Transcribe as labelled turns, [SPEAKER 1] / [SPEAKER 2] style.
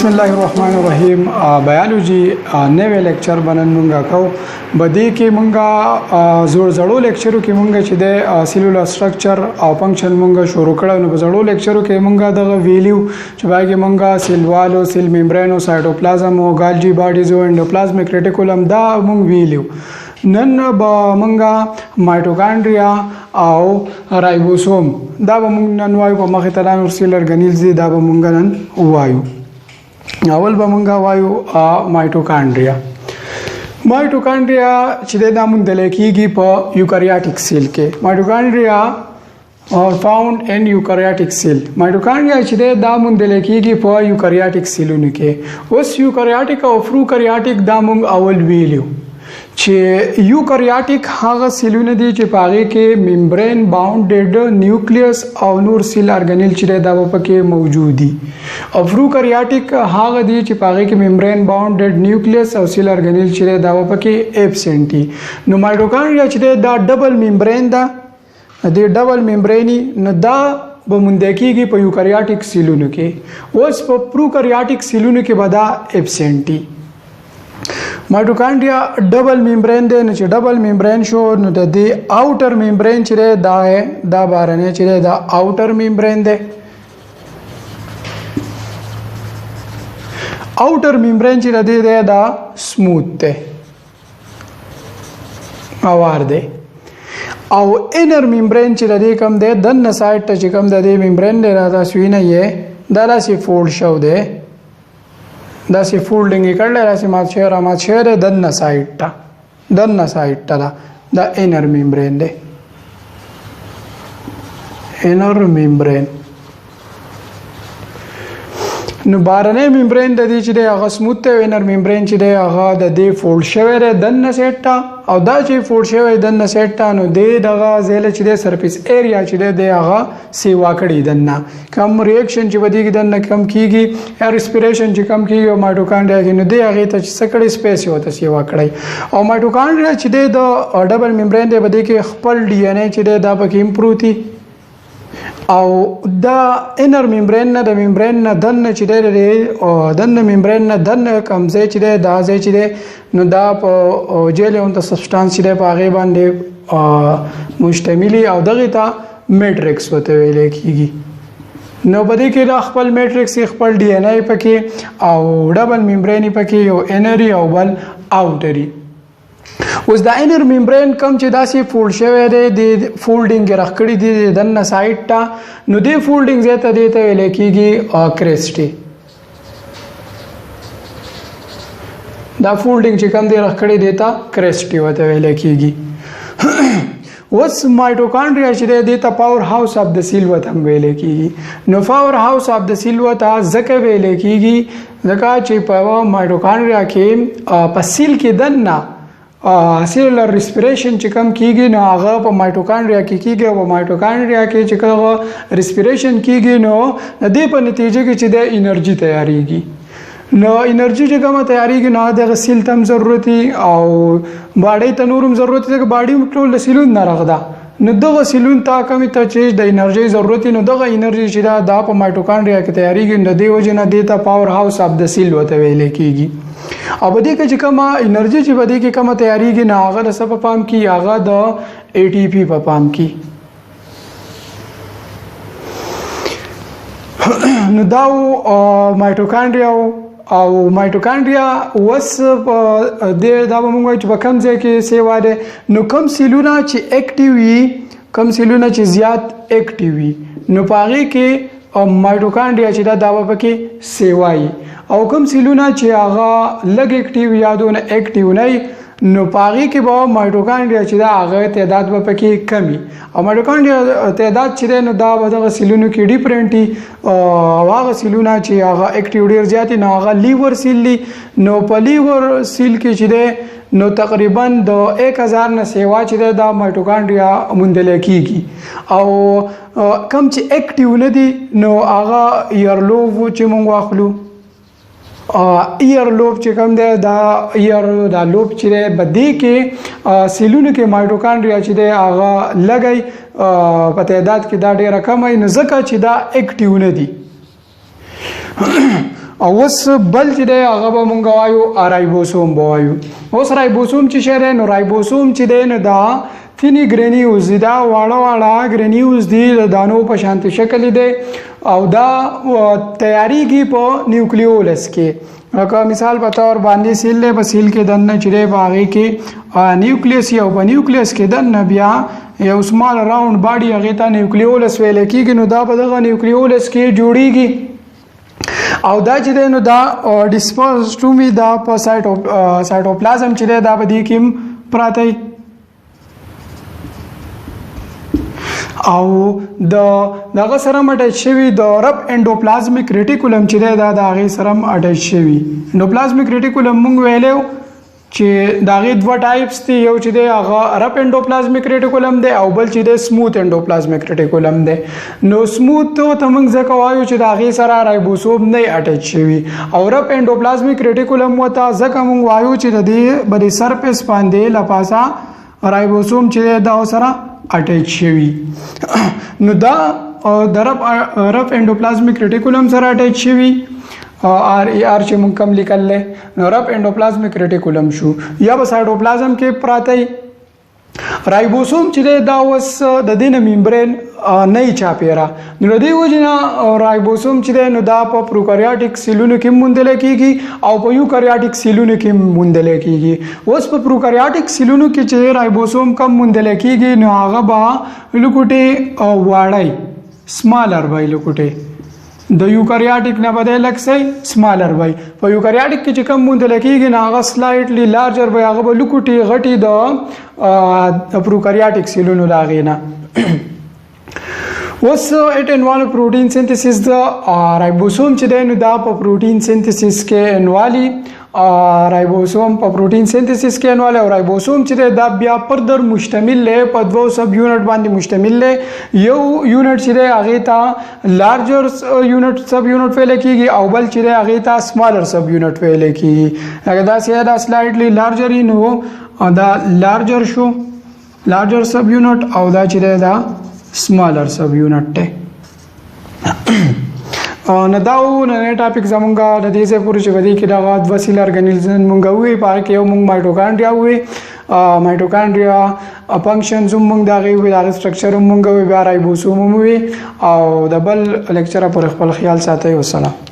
[SPEAKER 1] बिस्मिल्लाहिर्रहमानिर्रहीम बायोलॉजी नवे लेक्चर बनन मुंगा को बदी की मुंगा जड़ो लेक्चरों की मुंगा चिदे सेलुलर स्ट्रक्चर और फंक्शन मुंगा शुरू कड़ा नु जड़ो लेक्चरों के मुंगा दगा वैल्यू चबाई के मुंगा सेल वालो सेल मेम्ब्रेनो साइटोप्लाज्म ओ गाल्जी बॉडीज ओ एंडोप्लाज्मिक रेटिकुलम दा मुंग वैल्यू नन मंगा माइटोकॉन्ड्रिया और राइबोसोम दा मुंग नन वायु प मखे तलान सेलुलर गनील्स दा मुंग नन वायु अवल बमंगा वायु माइटोकॉन्ड्रिया चिदे दा मुंदले कीगी प यूकैरियोटिक सेल के mitochondria are found in eukaryotic cell mitochondria चिदे दा मुंदले कीगी प यूकैरियोटिक सेलुन के उस यूकैरियोटिक और प्रोकैरियोटिक दा मुंग अवल वैल्यू चे यूकैरियोटिक हागा सेलुन दी चे पागे के मेम्ब्रेन बाउंडेड न्यूक्लियस और नूर सेल ऑर्गेनेल चिदे दा पके मौजूदी और प्रोकैरियोटिक हागा दी चे पागे के मेम्ब्रेन बाउंडेड न्यूक्लियस और सेल ऑर्गेनेल चिदे दा पके एब्सेंटी नो माइटोकॉन्ड्रिया चिदे दा डबल मेम्ब्रेन दा दे डबल मेम्ब्रेनी न दा बमुंदकी की प यूकैरियोटिक सेलुन के उस प्रोकैरियोटिक सेलुन के बदा एब्सेंटी माइटोकॉन्ड्रिया डबल मेम्ब्रेन दे न डबल मेम्ब्रेन शो न दे आउटर मेम्ब्रेन चिरे दा है दा बारने चिरे दा आउटर मेम्ब्रेन दे आउटर मेम्ब्रेन चिरे दे दा स्मूथ दे आवार दे और इनर मेम्ब्रेन चिरे दे कम दे दन साइड टच कम दे मेम्ब्रेन दे दा स्वीन ये दाला से फोल्ड शो दे दासी फोल्डिंग कर ले रासी माछेरे दन्न साइड टा the inner membrane they inner membrane नु बारने मेम्ब्रेन दी चिदे आगा स्मूथ इनर मेम्ब्रेन चिदे आगा दे फोल्ड शवेरे दन्न सेट्टा और दा ची फोल्ड शवे दन्न सेट्टा नु दे दगा जेले चिदे सरफेस एरिया चिदे दे आगा सेवा कड़ी दन्ना कम रिएक्शन ची बदी की दन्न कम कीगी या रिस्पिरेशन ची कम कीगी माइटोकॉन्ड्रिया की नु दे आगे त सकड़ी स्पेस होता सेवा कड़ाई और माइटोकॉन्ड्रिया चिदे द डबल मेम्ब्रेन दे बदी के खपल डीएनए चिदे दा पकी इंप्रूव थी और द इनर मेम्ब्रेन न द मेम्ब्रेन न दन्न चिदे रे दन्न मेम्ब्रेन न दन्न कम से चिदे दा से चिदे नु दा प जेले उन त सब्सटेंस चिदे पागे बांधे मुश्तमिली और दगिता मैट्रिक्स होते वेले कीगी नो बदी के खपल मैट्रिक्स खपल डीएनए पके और डबल मेम्ब्रेन पके यो इनरी और बल आउटरी उस द इनर मेम्ब्रेन कम चिदा से फोल्ड शवे दे फोल्डिंग के रखड़ी दे दन्न साइड टा नु दे फोल्डिंग जेता देते वेले कीगी क्रेस्टी द फोल्डिंग चिकम दे रखड़ी देता क्रेस्टी होते वेले कीगी उस माइटोकॉन्ड्रिया चिदे देता powerhouse of the cell वतम वेले कीगी नो powerhouse of the cell वता जके वेले कीगी जका ची पावर माइटोकॉन्ड्रिया के पसील के दन्ना सेलुलर रिस्पिरेशन चिकम कीगी नो आगा प माइटोकॉन्ड्रिया कीगी वो माइटोकॉन्ड्रिया के चिकम रिस्पिरेशन कीगी नो दे पर नतीजे की चिदे एनर्जी तैयारी की नो एनर्जी चिकम तैयारी की ना दे सेल तम जरूरती और बाड़ी तनूरम जरूरती दे बाड़ी मुटल सेलुन ना रखदा न दगा सेलुन ता कमी ता चीज द एनर्जी जरूरती न दगा एनर्जी चिदा दा प माइटोकॉन्ड्रिया की तैयारी की न दे वजना देता powerhouse of the cell होते वेले कीगी अब बदी के चिकमा एनर्जी ची बदी की कम तैयारी की ना आगा द सब पाम की आगा द एटीपी पाम की न दाव माइटोकॉन्ड्रिया और माइटोकॉन्ड्रिया वस दे दा मंगो च बकम जे के सेवा दे नु कम सेलुना ची एक्टिवी कम सेलुना ची ज्यादा एक्टिवी नु पागे के माइटोकॉन्ड्रिया ची दा दावा पके सेवाई और कम सेलुना ची आगा लग एक्टिव यादो न एक्टिव नहीं नो पागी के बा माइटोकॉन्ड्रिया चिदा आगे तादाद ब की कमी और माइटोकॉन्ड्रिया तादाद चिदे नो दा बदा सेलुन की डिफरेंटी वागा सेलुना ची आगा एक्टिव डेर जाती ना आगा लीवर सेल ली नो लीवर सेल की चिदे नो तकरीबन 1000 न सेवा चिदे दा माइटोकॉन्ड्रिया मुंदले कीगी और कम ची एक्टिव न दी नो आगा ईयरलोब ची मंगवा खलू ईयर लोब चिकम दे दा ईयर दा लोब चिरे बदी के सेलुन के माइटोकॉन्ड्रिया चिदे आगा लगई पतेदाद की दा डेरा कम आई नजका चिदा एक्टिव न दी او اوس بل چې دی هغه به مونږ وایو رایبوسوم به وایو. اوس رایبوسوم چې شی دی نو رایبوسوم چې دی نو دا تینی ګرینیوز دی، دا واړه ګرینیوز دی د دانو په شانتي شکل دی او دا تیاریږي په نیوکلیولس کې. لکه مثال په تور باندې سیل دی، په سیل کې دننه چې دی په هغې کې نیوکلیس او په نیوکلیس کې دننه بیا یو سمال راوند باډي هغې ته نیوکلیولس ویلی کېږي. نو دا په دغه نیوکلیولس کې جوړیږي او دا چې دی نو دا ډسپرسډ وي، دا په سایټوپلازم چې دی دا په دې کې پراته وي او دغه سره اٹیچ شوی د رب انډوپلازمیک ریټیکولم چې دی دا د هغې سره اٹیچ شوی. انډوپلازمیک ریټیکولم مونږ ویلی چې د هغې دوه ټایپس دي، یو چې دی هغه رب انډوپلازمیک ریټیکولم دی او بل چې دی سموث انډوپلازمیک ریټیکولم دی. نو سموث ته موږ ځکه وایو چې د هغې سره رایبوسوم نه اٹیچ شوي او رب انډوپلازمیک ریټیکولم ورته ځکه موږ وایو چې د دې به د سرفیس باندې له پاسه رایبوسوم چې دی دا سره اٹیچ شوی. نو دا د رب انډوپلازمیک ریټیکولم سره اٹیچ شوی آر ای آر چې موږ کم لیکلی نو رب انډوپلازمیک ریټیکولم شو یا په سایټوپلازم کې پراته وي. رایبوسوم چې دی دا اوس د دې نه ممبرین نه وي چاپېره، نو د دې وجې نه رایبوسوم چې دی نو دا په پروکاریاټیک سیلونو کې موندلی کېږي او په یوکاریاټیک سیلونو کې موندلی کېږي. اوس په پروکاریاټیک سیلونو کې چې رایبوسوم کم موندلی کېږي نو هغه به لوکوټې واړی سمالر وی لوکوټې د یوکاریاټیک نه به دی لږ څه سمالر وی. په یوکاریاټیک کې چې کم موندلی کېږي نو هغه سلایټلی لارجر وی، هغه به لوکوټې غټې د پروکاریاټیک سیلونو د هغې نه. اوس اټ انوالو پروټین سینتھیسس د رایبوسوم چې دی نو دا په پروټین سینتھیسس کې انوالي، رایبوسوم په پروټین سینتھیسس کې انوالي او رایبوسوم چې دی دا بیا پردر مشتمل دی په دوو سب یونټ باندې مشتمل دی. یو یونټ چې دی هغې ته لارجر یونټ سب یونټ ویلی کېږي او بل چې دی هغې ته سمالر سب یونټ ویلی کېږي. اگر داسې دا سلایټلی لارجر وي نو دا لارجر شو لارجر سب یونټ او دا چې دی دا سمالر سب یونټ دی. نو دا و نننی ټاپک زمونږ د دې ځای پورې چې په دې کې دغه دوه سیل ارګنیزم مونږ ووایي، په هغې کې یو مونږ مایټوکانډریا ووایي، مایټوکانډریا فنکشنز هم مونږ د هغې ووایي، د هغې سټرکچر هم مونږ ووایي، بیا رایبوسوم هم ووایي او د بل لیکچره پورې خپل خیال ساتئ. والسلام.